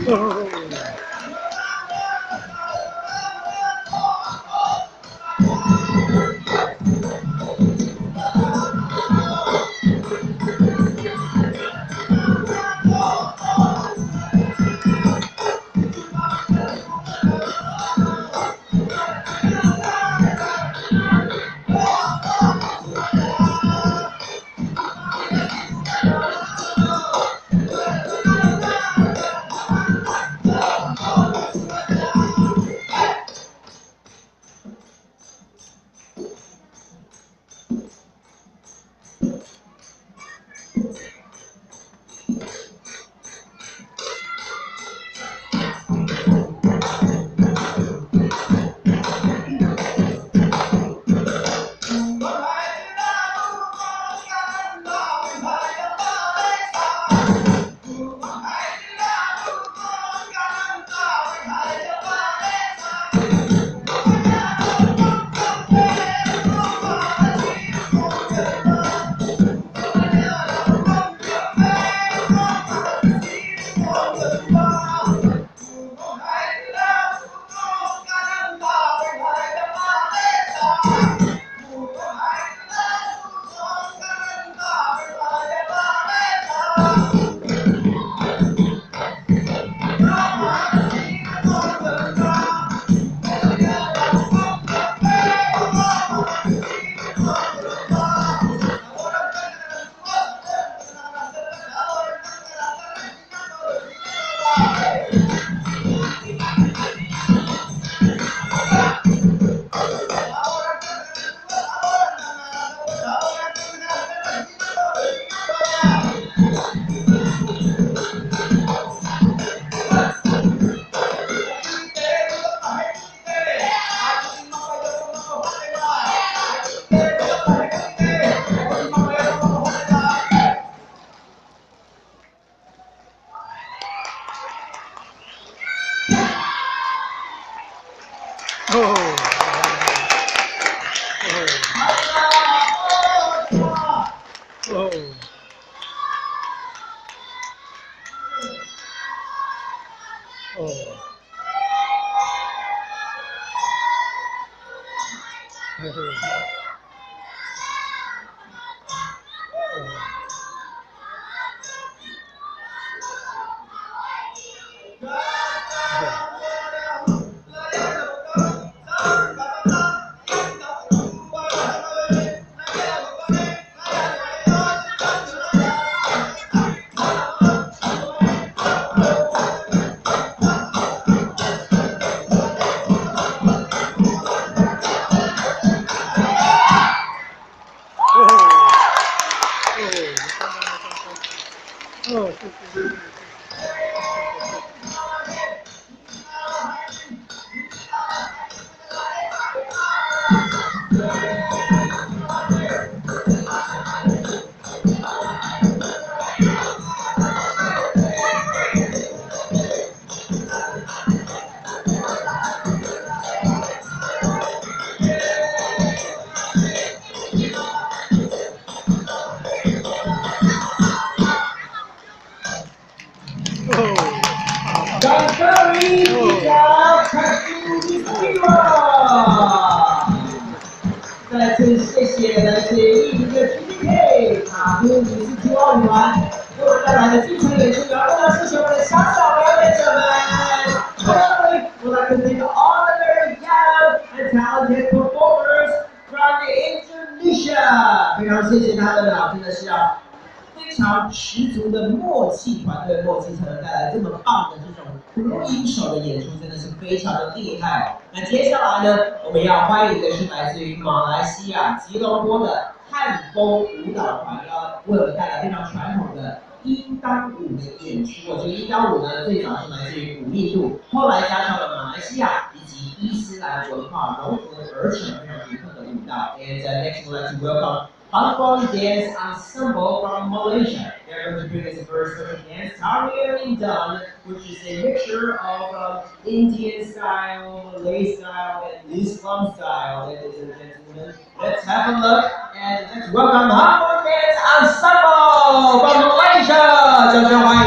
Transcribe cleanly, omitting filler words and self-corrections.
Oh.再次谢谢来自印尼的 GDK 卡布女士级奥运团为我们带来的精彩演出，也要谢谢我们的小小表演者们。Finally, we'd like to thank all the very young and talented performers from Indonesia。非常谢谢他们啊，真的是啊。非常十足的默契，团队默契才能带来这么棒的这种录音手的演出，真的是非常的厉害。那接下来呢，我们要欢迎的是来自于马来西亚吉隆坡的汉风舞蹈团，要为我们带来非常传统的伊当舞的演出。这个伊当舞呢，最早是来自于古印度，后来加上了马来西亚以及伊斯兰文化融合而成非常独特的舞蹈。And next we'd like to welcome Hangpong Dance Ensemble from Malaysia. They're going to bring us the first dance, Tarian Done, which is a mixture of Indian style, Malay style, and Islam style. Ladies and gentlemen, let's have a look and let's welcome Hangpong Dance Ensemble from Malaysia. 掌声欢迎。